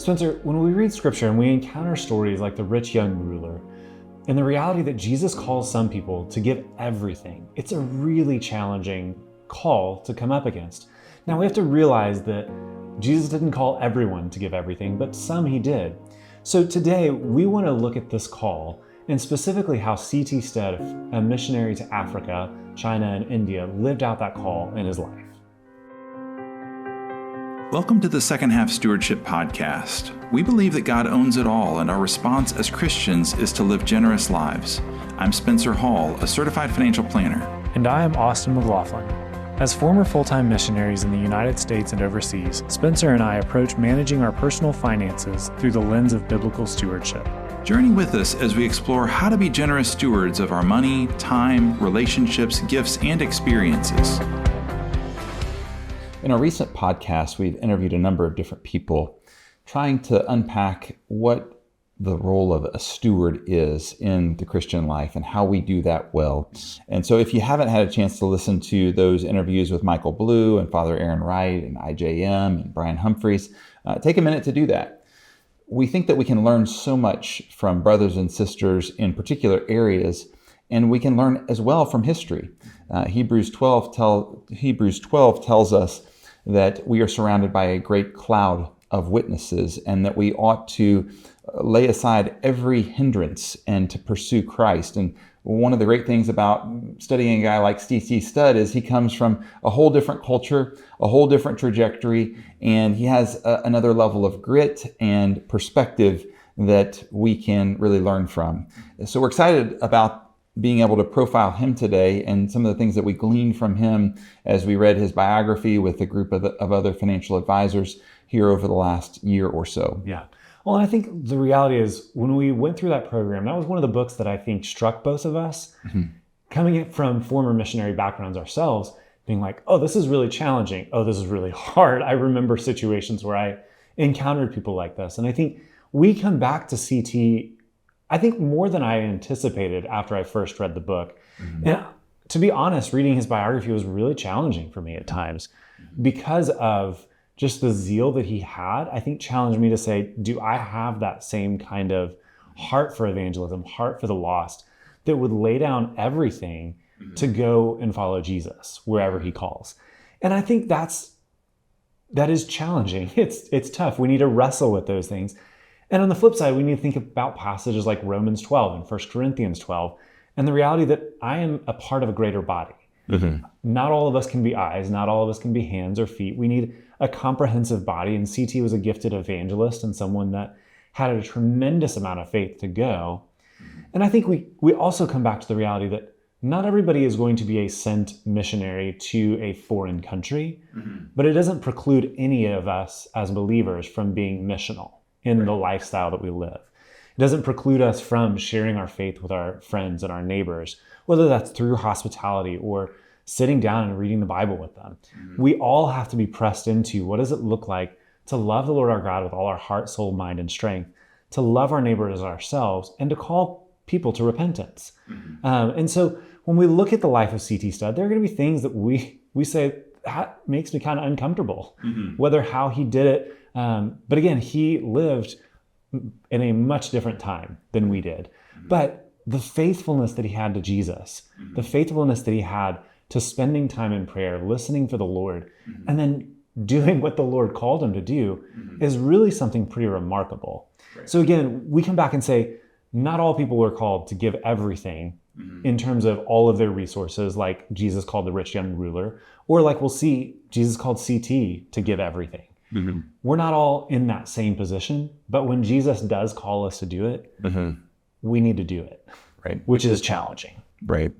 Spencer, when we read scripture and we encounter stories like the rich young ruler, and the reality that Jesus calls some people to give everything, it's a really challenging call to come up against. Now we have to realize that Jesus didn't call everyone to give everything, but some he did. So today we want to look at this call and specifically how C.T. Studd, a missionary to Africa, China, and India, lived out that call in his life. Welcome to the Second Half Stewardship Podcast. We believe that God owns it all, and our response as Christians is to live generous lives. I'm Spencer Hall, a certified financial planner. And I am Austin McLaughlin. As former full-time missionaries in the United States and overseas, Spencer and I approach managing our personal finances through the lens of biblical stewardship. Journey with us as we explore how to be generous stewards of our money, time, relationships, gifts, and experiences. In our recent podcast, we've interviewed a number of different people trying to unpack what the role of a steward is in the Christian life and how we do that well. And so if you haven't had a chance to listen to those interviews with Michael Blue and Father Aaron Wright and IJM and Brian Humphreys, take a minute to do that. We think that we can learn so much from brothers and sisters in particular areas, and we can learn as well from history. Hebrews 12 tells us that we are surrounded by a great cloud of witnesses and that we ought to lay aside every hindrance and to pursue Christ. And one of the great things about studying a guy like C.T. Studd is he comes from a whole different culture, a whole different trajectory, and he has another level of grit and perspective that we can really learn from. So we're excited about being able to profile him today and some of the things that we gleaned from him as we read his biography with a group of other financial advisors here over the last year or so. Yeah. Well, and I think the reality is when we went through that program, that was one of the books that I think struck both of us, coming from former missionary backgrounds ourselves, being like, oh, this is really challenging. Oh, this is really hard. I remember situations where I encountered people like this. And I think we come back to CT, I think more than I anticipated after I first read the book. And to be honest, reading his biography was really challenging for me at times because of just the zeal that he had. I think challenged me to say, do I have that same kind of heart for evangelism, heart for the lost, that would lay down everything to go and follow Jesus wherever he calls? And I think that is challenging. It's tough. We need to wrestle with those things. And on the flip side, we need to think about passages like Romans 12 and 1 Corinthians 12, and the reality that I am a part of a greater body. Not all of us can be eyes, not all of us can be hands or feet. We need a comprehensive body, and CT was a gifted evangelist and someone that had a tremendous amount of faith to go. And I think we also come back to the reality that not everybody is going to be a sent missionary to a foreign country, but it doesn't preclude any of us as believers from being missional in the lifestyle that we live. It doesn't preclude us from sharing our faith with our friends and our neighbors, whether that's through hospitality or sitting down and reading the Bible with them. We all have to be pressed into what does it look like to love the Lord our God with all our heart, soul, mind, and strength, to love our neighbors as ourselves, and to call people to repentance. And so when we look at the life of C.T. Studd, there are going to be things that we say, that makes me kind of uncomfortable, whether how he did it. But again, he lived in a much different time than we did. But the faithfulness that he had to Jesus, the faithfulness that he had to spending time in prayer, listening for the Lord, and then doing what the Lord called him to do is really something pretty remarkable. So again, we come back and say, not all people are called to give everything in terms of all of their resources, like Jesus called the rich young ruler, or like we'll see, Jesus called CT to give everything. We're not all in that same position, but when Jesus does call us to do it, we need to do it, which is challenging. Right.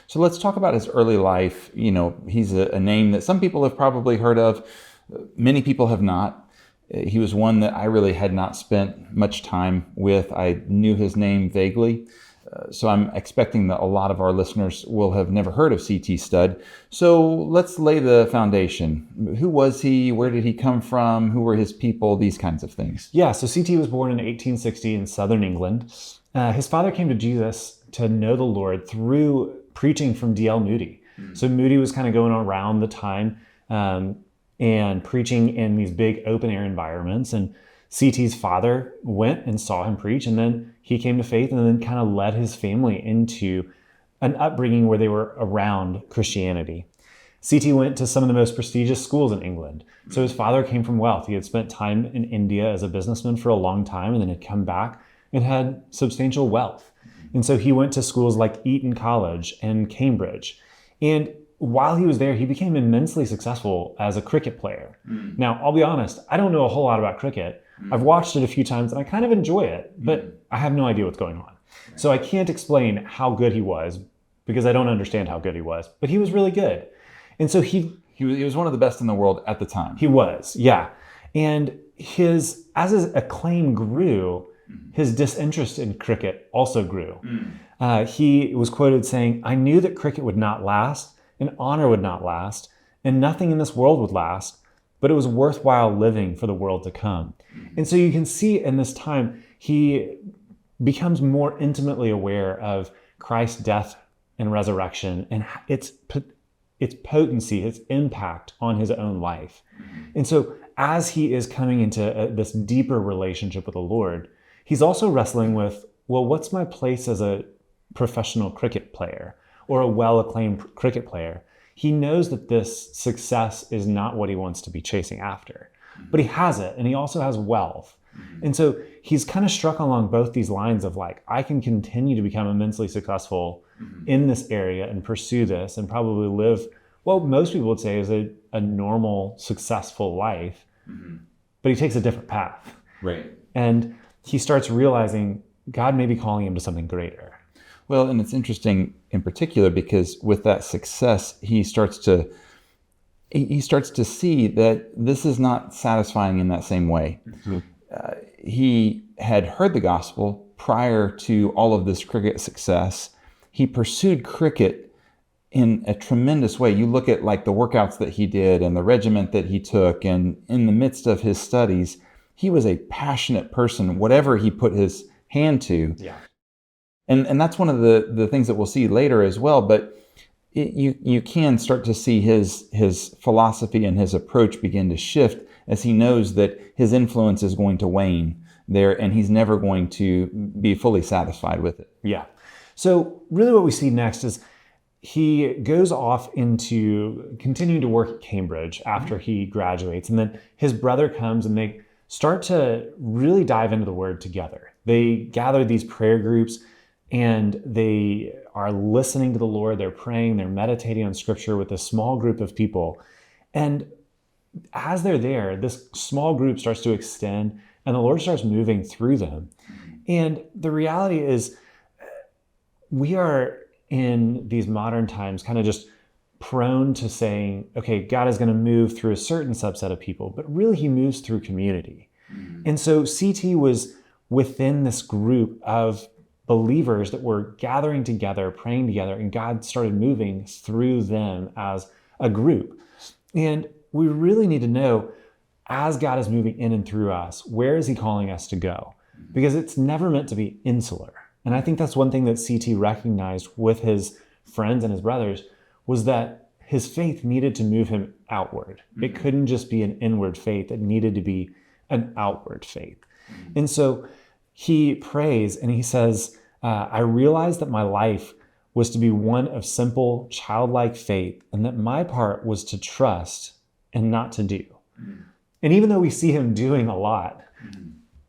So let's talk about his early life. You know, he's a name that some people have probably heard of. Many people have not. He was one that I really had not spent much time with. I knew his name vaguely. So I'm expecting that a lot of our listeners will have never heard of C.T. Studd. So let's lay the foundation. Who was he? Where did he come from? Who were his people? These kinds of things. Yeah, so C.T. was born in 1860 in southern England. His father came to Jesus to know the Lord through preaching from D.L. Moody. So Moody was kind of going around the time and preaching in these big open air environments. And CT's father went and saw him preach, and then he came to faith and then kind of led his family into an upbringing where they were around Christianity. CT went to some of the most prestigious schools in England. So his father came from wealth. He had spent time in India as a businessman for a long time and then had come back and had substantial wealth. And so he went to schools like Eton College and Cambridge. And while he was there, he became immensely successful as a cricket player. Now, I'll be honest, I don't know a whole lot about cricket. I've watched it a few times and I kind of enjoy it, but I have no idea what's going on. So I can't explain how good he was because I don't understand how good he was, but he was really good. And so he was one of the best in the world at the time. He was, yeah. And as his acclaim grew, his disinterest in cricket also grew. He was quoted saying, "I knew that cricket would not last, and honor would not last, and nothing in this world would last, but it was worthwhile living for the world to come." And so you can see in this time, he becomes more intimately aware of Christ's death and resurrection and its potency, its impact on his own life. And so as he is coming into this deeper relationship with the Lord, he's also wrestling with, well, what's my place as a professional cricket player or a well-acclaimed cricket player? He knows that this success is not what he wants to be chasing after, but he has it, and he also has wealth. And so he's kind of struck along both these lines of like, I can continue to become immensely successful in this area and pursue this and probably live, well, most people would say is a normal, successful life, but he takes a different path. Right. And he starts realizing God may be calling him to something greater. Well, and it's interesting in particular because with that success, he starts to see that this is not satisfying in that same way. He had heard the gospel prior to all of this cricket success. He pursued cricket in a tremendous way. You look at like the workouts that he did and the regiment that he took, and in the midst of his studies, he was a passionate person, whatever he put his hand to. Yeah. And that's one of the things that we'll see later as well. But you can start to see his philosophy and his approach begin to shift as he knows that his influence is going to wane there and he's never going to be fully satisfied with it. Yeah. So really what we see next is he goes off into continuing to work at Cambridge after he graduates. And then his brother comes and they start to really dive into the word together. They gather these prayer groups and they are listening to the Lord. They're praying, they're meditating on scripture with a small group of people. And as they're there, this small group starts to extend and the Lord starts moving through them. And the reality is we are in these modern times kind of just prone to saying, okay, God is going to move through a certain subset of people, but really he moves through community. And so CT was within this group of believers that were gathering together, praying together, and God started moving through them as a group. And we really need to know, as God is moving in and through us, where is he calling us to go? Because it's never meant to be insular. And I think that's one thing that CT recognized with his friends and his brothers was that his faith needed to move him outward. It couldn't just be an inward faith. It needed to be an outward faith. And so he prays and he says, I realized that my life was to be one of simple, childlike faith, and that my part was to trust and not to do. And even though we see him doing a lot,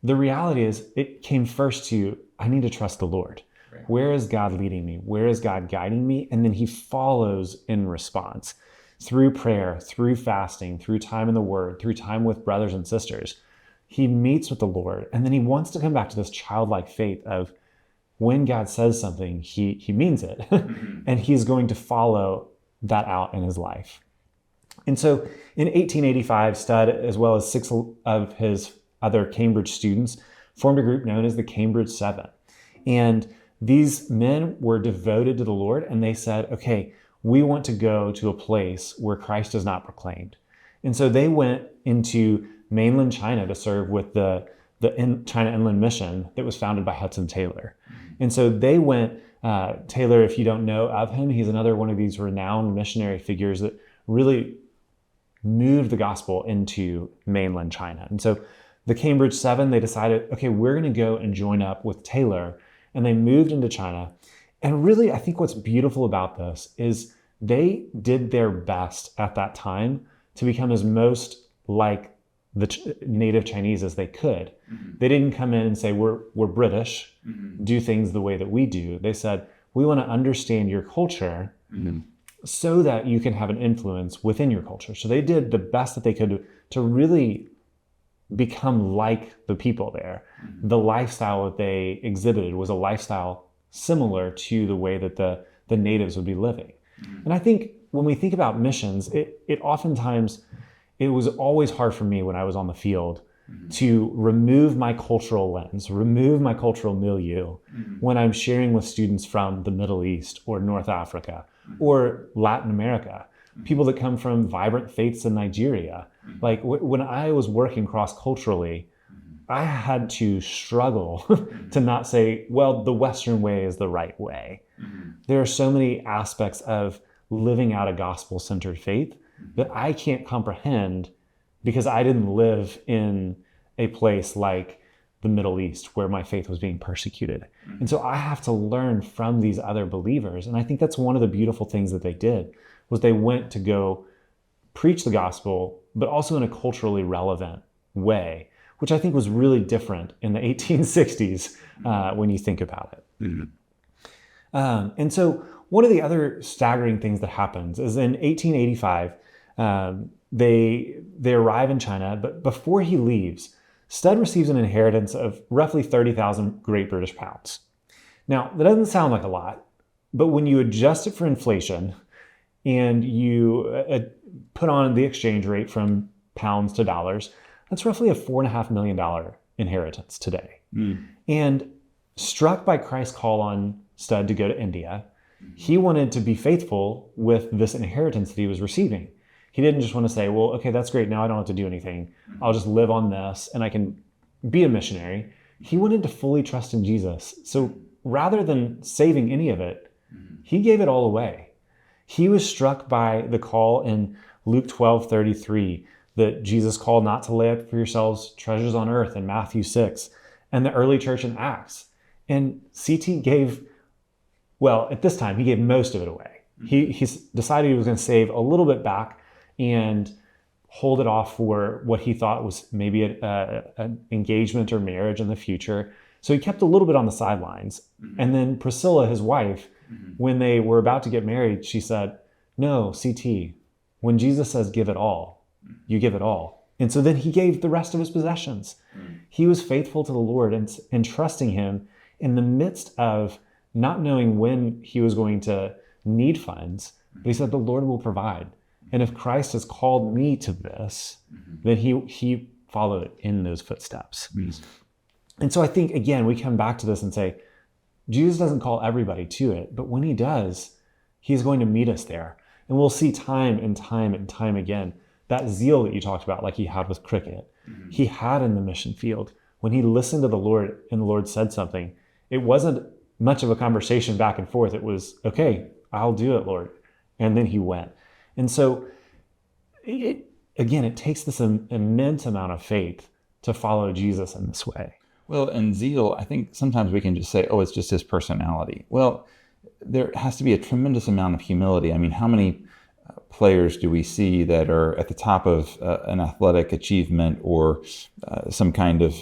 the reality is it came first to, I need to trust the Lord. Right. Where is God leading me? Where is God guiding me? And then he follows in response through prayer, through fasting, through time in the word, through time with brothers and sisters. He meets with the Lord, and then he wants to come back to this childlike faith of when God says something, he means it. And he's going to follow that out in his life. And so in 1885, Studd, as well as 6 of his other Cambridge students, formed a group known as the Cambridge 7. And these men were devoted to the Lord, and they said, okay, we want to go to a place where Christ is not proclaimed. And so they went into mainland China to serve with the China Inland Mission that was founded by Hudson Taylor. And so they went, Taylor, if you don't know of him, he's another one of these renowned missionary figures that really moved the gospel into mainland China. And so The Cambridge 7, they decided, okay, we're going to go and join up with Taylor. And they moved into China. And really, I think what's beautiful about this is they did their best at that time to become as most like the native Chinese as they could. They didn't come in and say, we're British, do things the way that we do. They said, we want to understand your culture so that you can have an influence within your culture. So they did the best that they could to really become like the people there. The lifestyle that they exhibited was a lifestyle similar to the way that the natives would be living. And I think when we think about missions, it oftentimes, it was always hard for me when I was on the field to remove my cultural lens, remove my cultural milieu when I'm sharing with students from the Middle East or North Africa or Latin America, people that come from vibrant faiths in Nigeria. Like when I was working cross-culturally, I had to struggle to not say, well, the Western way is the right way. There are so many aspects of living out a gospel-centered faith that I can't comprehend because I didn't live in a place like the Middle East where my faith was being persecuted. And so I have to learn from these other believers. And I think that's one of the beautiful things that they did, was they went to go preach the gospel, but also in a culturally relevant way, which I think was really different in the 1860s when you think about it. And so one of the other staggering things that happens is in 1885, they arrive in China, but before he leaves, Studd receives an inheritance of roughly 30,000 Great British pounds. Now, that doesn't sound like a lot, but when you adjust it for inflation and you put on the exchange rate from pounds to dollars, that's roughly a $4.5 million inheritance today. And struck by Christ's call on Studd to go to India, he wanted to be faithful with this inheritance that he was receiving. He didn't just want to say, well, okay, that's great. Now I don't have to do anything. I'll just live on this and I can be a missionary. He wanted to fully trust in Jesus. So rather than saving any of it, he gave it all away. He was struck by the call in Luke 12:33 that Jesus called not to lay up for yourselves treasures on earth in Matthew 6 and the early church in Acts. And CT gave, well, at this time, he gave most of it away. He decided he was going to save a little bit back and hold it off for what he thought was maybe an engagement or marriage in the future. So he kept a little bit on the sidelines. And then Priscilla, his wife, when they were about to get married, she said, no, CT, when Jesus says give it all, you give it all. And so then he gave the rest of his possessions. He was faithful to the Lord and trusting him in the midst of not knowing when he was going to need funds. But he said, the Lord will provide. And if Christ has called me to this, then he followed in those footsteps. And so I think, again, we come back to this and say, Jesus doesn't call everybody to it, but when he does, he's going to meet us there. And we'll see time and time and time again, that zeal that you talked about, like he had with cricket, he had in the mission field. When he listened to the Lord and the Lord said something, it wasn't much of a conversation back and forth. It was, okay, I'll do it, Lord. And then he went. And so, it takes this immense amount of faith to follow Jesus in this way. Well, and zeal, I think sometimes we can just say, oh, it's just his personality. Well, there has to be a tremendous amount of humility. I mean, how many players do we see that are at the top of an athletic achievement or some kind of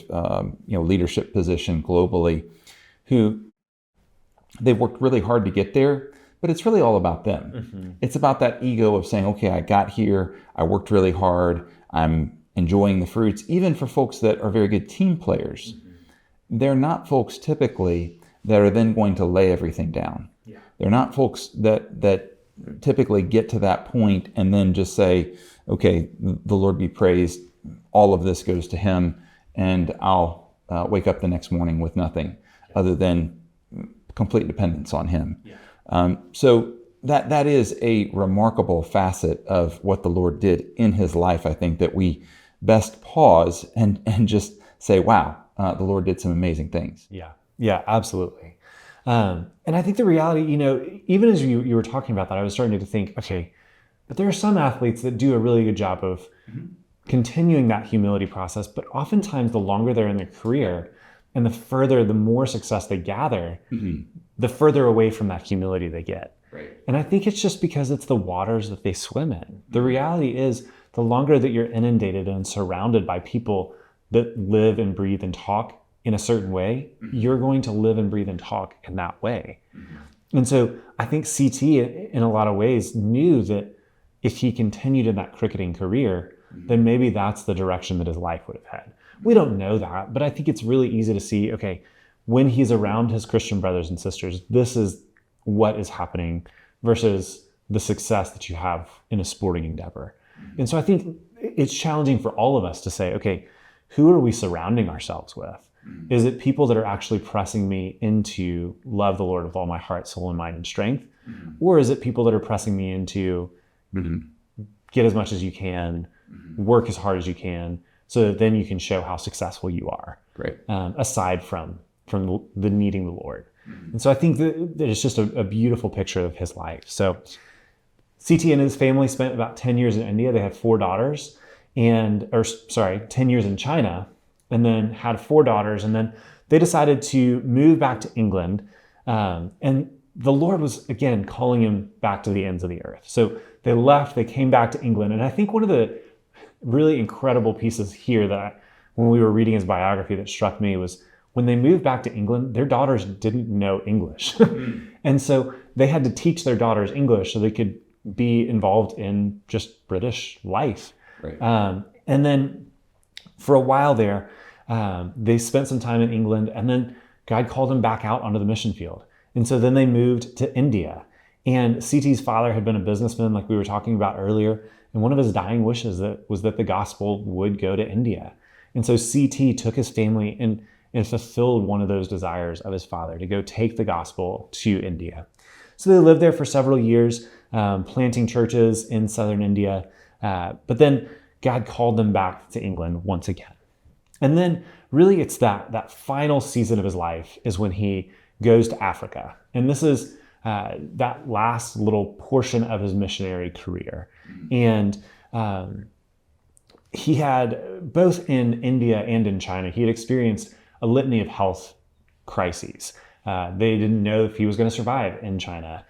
leadership position globally, who they've worked really hard to get there, but it's really all about them. It's about that ego of saying, okay, I got here, I worked really hard, I'm enjoying the fruits. Even for folks that are very good team players, they're not folks typically that are then going to lay everything down. They're not folks that typically get to that point and then just say, okay, the Lord be praised, all of this goes to him, and I'll wake up the next morning with nothing other than complete dependence on him. So that is a remarkable facet of what the Lord did in his life. I think that we best pause and just say, wow, the Lord did some amazing things. Yeah, absolutely. And I think the reality, even as you were talking about that, I was starting to think, okay, but there are some athletes that do a really good job of continuing that humility process, but oftentimes the longer they're in their career and the more success they gather, the further away from that humility they get. Right. And I think it's just because it's the waters that they swim in. The reality is, the longer that you're inundated and surrounded by people that live and breathe and talk in a certain way, you're going to live and breathe and talk in that way. And so I think CT, in a lot of ways, knew that if he continued in that cricketing career, then maybe that's the direction that his life would have had. We don't know that, but I think it's really easy to see, okay, when he's around his Christian brothers and sisters, this is what is happening versus the success that you have in a sporting endeavor. And so I think it's challenging for all of us to say, okay, who are we surrounding ourselves with? Is it people that are actually pressing me into love the Lord with all my heart, soul, and mind and strength? Or is it people that are pressing me into get as much as you can, work as hard as you can, so that then you can show how successful you are, Right. Aside from the needing the Lord. And so I think that it's just a beautiful picture of his life. So CT and his family spent about 10 years in India. They had 4 daughters 10 years in China, and then had 4 daughters. And then they decided to move back to England. And the Lord was, again, calling him back to the ends of the earth. So they left, they came back to England. And I think one of the really incredible pieces here that when we were reading his biography that struck me was when they moved back to England, their daughters didn't know English. And so they had to teach their daughters English so they could be involved in just British life. Right. And then for a while there, they spent some time in England, and then God called them back out onto the mission field. And so then they moved to India. And CT's father had been a businessman, like we were talking about earlier. And one of his dying wishes was that the gospel would go to India. And so CT took his family and fulfilled one of those desires of his father to go take the gospel to India. So they lived there for several years, planting churches in southern India. But then God called them back to England once again. And then really it's that final season of his life is when he goes to Africa. And this is that last little portion of his missionary career. And he had, both in India and in China, he had experienced a litany of health crises. They didn't know if he was going to survive in China.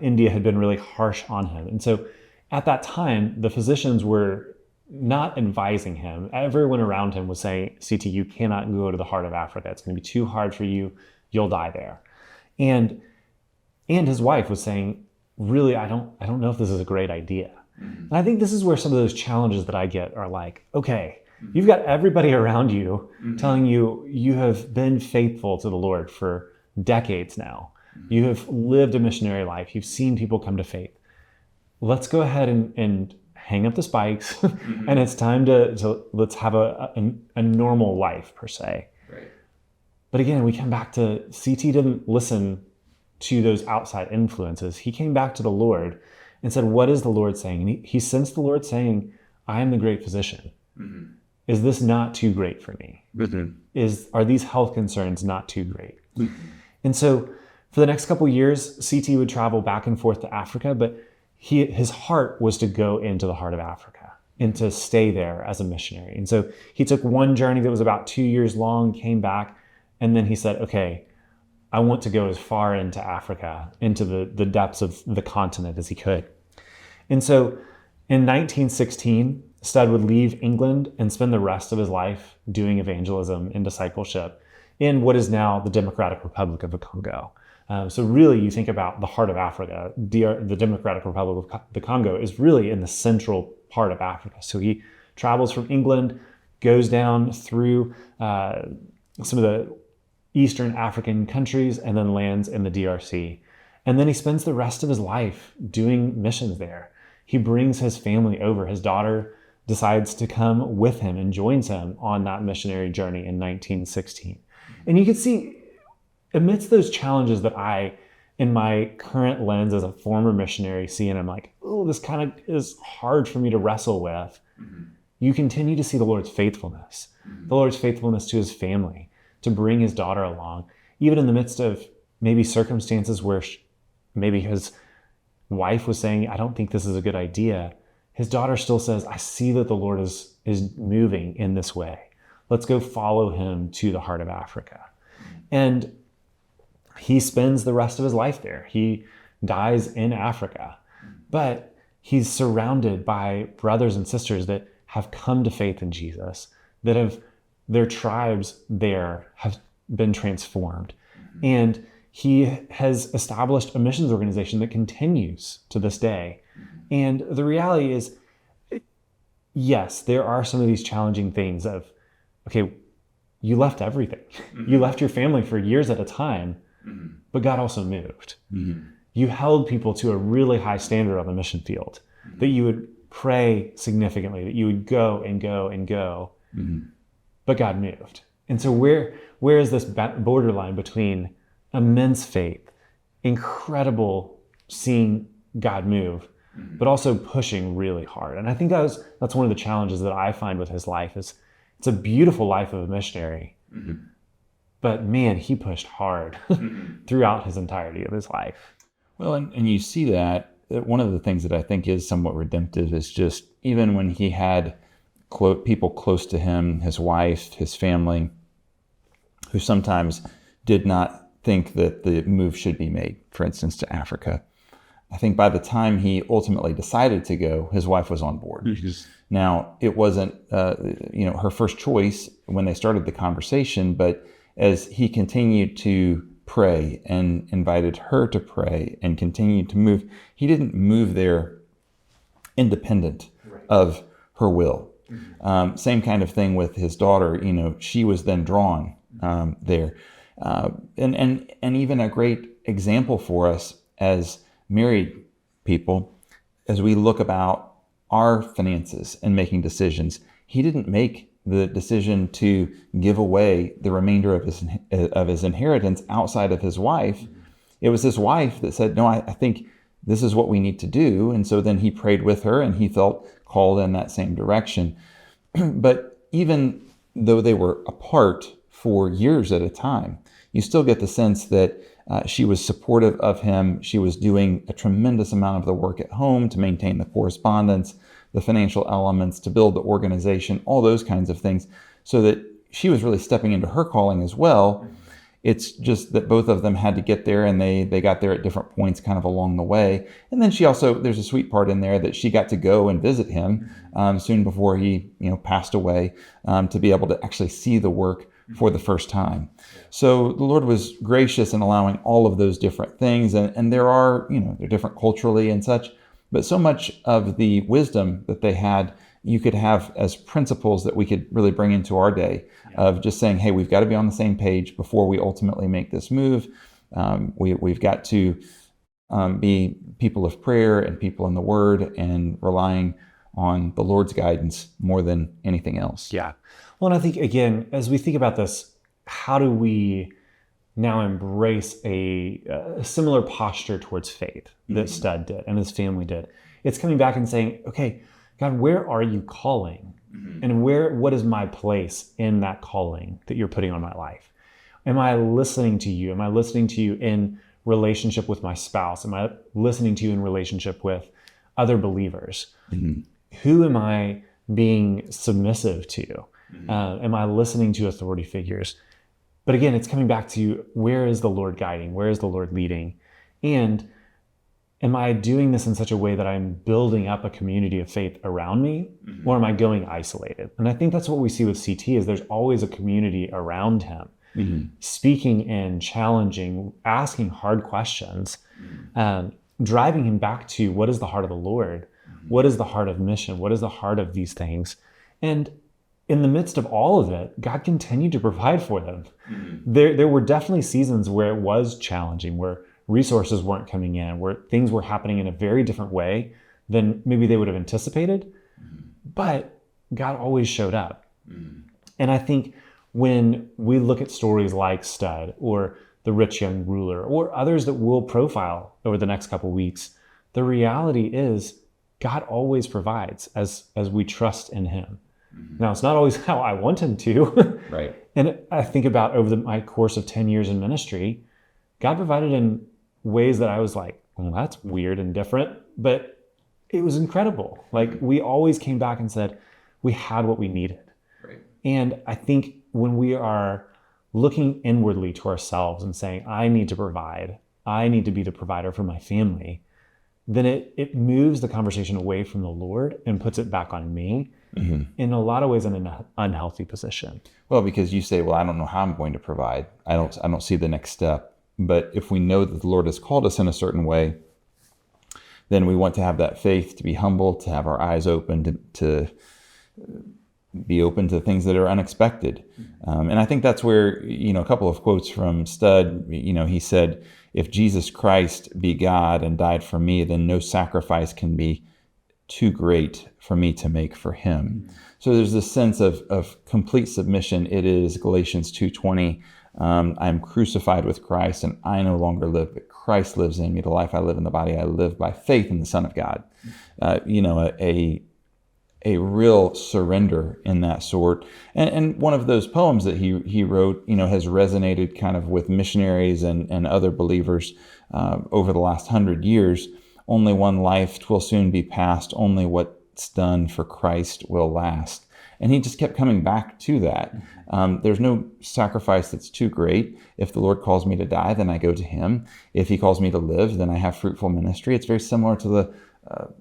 India had been really harsh on him. And so at that time, the physicians were not advising him. Everyone around him was saying, CT, you cannot go to the heart of Africa. It's going to be too hard for you. You'll die there. And his wife was saying, really, I don't know if this is a great idea. And I think this is where some of those challenges that I get are like, okay, you've got everybody around you telling you you have been faithful to the Lord for decades now. You have lived a missionary life. You've seen people come to faith. Let's go ahead and hang up the spikes and it's time to let's have a normal life per se. Right. But again, we come back to CT didn't listen to those outside influences. He came back to the Lord and said, what is the Lord saying? And he sensed the Lord saying, I am the great physician. Is this not too great for me? Are these health concerns not too great? And so for the next couple of years, CT would travel back and forth to Africa, but his heart was to go into the heart of Africa and to stay there as a missionary. And so he took one journey that was about 2 years long, came back, and then he said, okay, I want to go as far into Africa, into the depths of the continent as he could. And so in 1916, Stead would leave England and spend the rest of his life doing evangelism and discipleship in what is now the Democratic Republic of the Congo. So really, you think about the heart of Africa, the Democratic Republic of the Congo is really in the central part of Africa. So he travels from England, goes down through some of the Eastern African countries, and then lands in the DRC. And then he spends the rest of his life doing missions there. He brings his family over. His daughter decides to come with him and joins him on that missionary journey in 1916. And you can see, amidst those challenges that I, in my current lens as a former missionary, see, and I'm like, oh, this kind of is hard for me to wrestle with. You continue to see the Lord's faithfulness to his family, to bring his daughter along, even in the midst of maybe circumstances where maybe his wife was saying, I don't think this is a good idea. His daughter still says, I see that the Lord is is moving in this way. Let's go follow him to the heart of Africa. And he spends the rest of his life there. He dies in Africa, but he's surrounded by brothers and sisters that have come to faith in Jesus, that have their tribes there have been transformed. And he has established a missions organization that continues to this day. And the reality is, yes, there are some of these challenging things of, okay, you left everything. You left your family for years at a time, but God also moved. You held people to a really high standard on the mission field, that you would pray significantly, that you would go and go and go, but God moved. And so where is this borderline between immense faith, incredible seeing God move, but also pushing really hard? And I think that's one of the challenges that I find with his life is it's a beautiful life of a missionary, but man, he pushed hard throughout his entirety of his life. Well, and you see that one of the things that I think is somewhat redemptive is just even when he had people close to him, his wife, his family, who sometimes did not think that the move should be made, for instance, to Africa. I think by the time he ultimately decided to go, his wife was on board. Now, it wasn't her first choice when they started the conversation, but as he continued to pray and invited her to pray and continued to move, he didn't move there independent of her will. Same kind of thing with his daughter. She was then drawn there. And even a great example for us as married people, as we look about our finances and making decisions, he didn't make the decision to give away the remainder of his inheritance outside of his wife. It was his wife that said, no, I think this is what we need to do. And so then he prayed with her and he felt called in that same direction. But even though they were apart for years at a time, you still get the sense that she was supportive of him. She was doing a tremendous amount of the work at home to maintain the correspondence, the financial elements, to build the organization, all those kinds of things, so that she was really stepping into her calling as well. It's just that both of them had to get there, and they got there at different points kind of along the way. And then there's a sweet part in there that she got to go and visit him soon before he passed away, to be able to actually see the work for the first time. So the Lord was gracious in allowing all of those different things. And there are, they're different culturally and such, but so much of the wisdom that they had, you could have as principles that we could really bring into our day of just saying, hey, we've got to be on the same page before we ultimately make this move. We've got to be people of prayer and people in the Word and relying on the Lord's guidance more than anything else. Yeah. Well, and I think, again, as we think about this, how do we now embrace a similar posture towards faith that Stud did and his family did? It's coming back and saying, okay, God, where are you calling? And what is my place in that calling that you're putting on my life? Am I listening to you? Am I listening to you in relationship with my spouse? Am I listening to you in relationship with other believers? Who am I being submissive to? Am I listening to authority figures? But again, it's coming back to where is the Lord guiding? Where is the Lord leading? And am I doing this in such a way that I'm building up a community of faith around me, or am I going isolated? And I think that's what we see with CT is there's always a community around him, speaking and challenging, asking hard questions, driving him back to what is the heart of the Lord? What is the heart of mission? What is the heart of these things? And in the midst of all of it, God continued to provide for them. There were definitely seasons where it was challenging, where resources weren't coming in, where things were happening in a very different way than maybe they would have anticipated. But God always showed up. And I think when we look at stories like Stud or the rich young ruler or others that we'll profile over the next couple of weeks, the reality is God always provides as we trust in him. Now, it's not always how I want him to. Right. And I think about over my course of 10 years in ministry, God provided in ways that I was like, well, that's weird and different, but it was incredible. Like we always came back and said, we had what we needed. Right. And I think when we are looking inwardly to ourselves and saying, I need to provide, I need to be the provider for my family, then it moves the conversation away from the Lord and puts it back on me, in a lot of ways in an unhealthy position. Well, because you say, well, I don't know how I'm going to provide. I don't see the next step. But if we know that the Lord has called us in a certain way, then we want to have that faith, to be humble, to have our eyes open, to be open to things that are unexpected. And I think that's where, a couple of quotes from Studd, he said, if Jesus Christ be God and died for me, then no sacrifice can be too great for me to make for him. So there's this sense of complete submission. It is Galatians 2:20. I'm crucified with Christ, and I no longer live, but Christ lives in me. The life I live in the body, I live by faith in the Son of God. A real surrender in that sort. And one of those poems that he wrote, has resonated kind of with missionaries and other believers over the last 100 years. Only one life, 'twill soon be past. Only what's done for Christ will last. And he just kept coming back to that. There's no sacrifice that's too great. If the Lord calls me to die, then I go to him. If he calls me to live, then I have fruitful ministry. It's very similar to the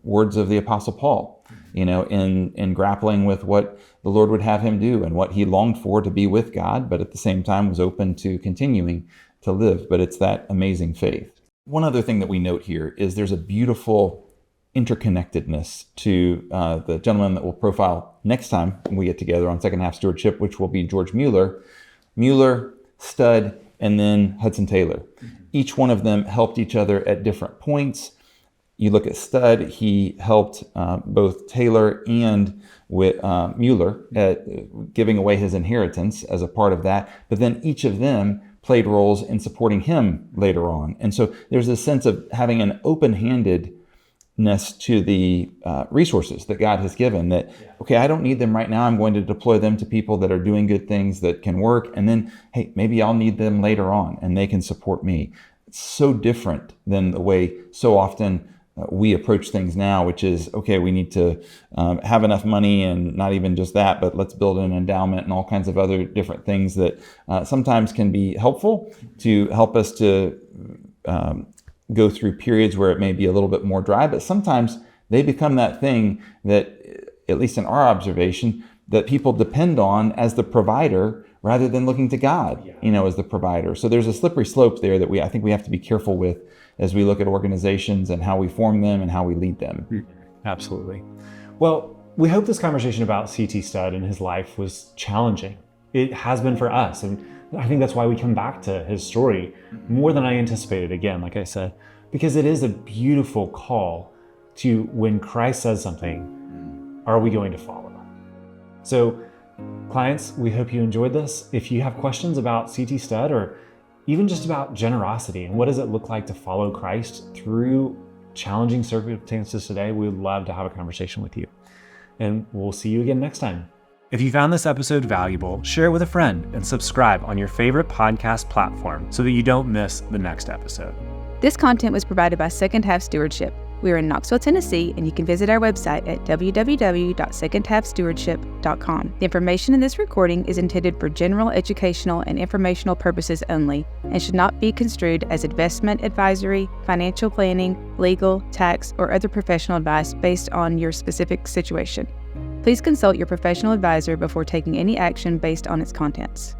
words of the Apostle Paul, in grappling with what the Lord would have him do and what he longed for, to be with God, but at the same time was open to continuing to live. But it's that amazing faith. One other thing that we note here is there's a beautiful interconnectedness to the gentleman that we'll profile next time we get together on Second Half Stewardship, which will be George Mueller, Studd, and then Hudson Taylor. Each one of them helped each other at different points. You look at Studd, he helped both Taylor and with Mueller at giving away his inheritance as a part of that, but then each of them played roles in supporting him later on. And so there's a sense of having an open-handedness to the resources that God has given, that, okay, I don't need them right now. I'm going to deploy them to people that are doing good things that can work. And then, hey, maybe I'll need them later on and they can support me. It's so different than the way so often we approach things now, which is, okay, we need to have enough money, and not even just that, but let's build an endowment and all kinds of other different things that sometimes can be helpful to help us to go through periods where it may be a little bit more dry, but sometimes they become that thing that, at least in our observation, that people depend on as the provider rather than looking to God, as the provider. So there's a slippery slope there that I think we have to be careful with as we look at organizations and how we form them and how we lead them. Absolutely. Well, we hope this conversation about C.T. Studd and his life was challenging. It has been for us. And I think that's why we come back to his story more than I anticipated, again, like I said, because it is a beautiful call to, when Christ says something, are we going to follow? So clients, we hope you enjoyed this. If you have questions about C.T. Studd, or even just about generosity and what does it look like to follow Christ through challenging circumstances today, we would love to have a conversation with you. And we'll see you again next time. If you found this episode valuable, share it with a friend and subscribe on your favorite podcast platform so that you don't miss the next episode. This content was provided by Second Half Stewardship. We are in Knoxville, Tennessee, and you can visit our website at www.secondhalfstewardship.com. The information in this recording is intended for general educational and informational purposes only and should not be construed as investment advisory, financial planning, legal, tax, or other professional advice based on your specific situation. Please consult your professional advisor before taking any action based on its contents.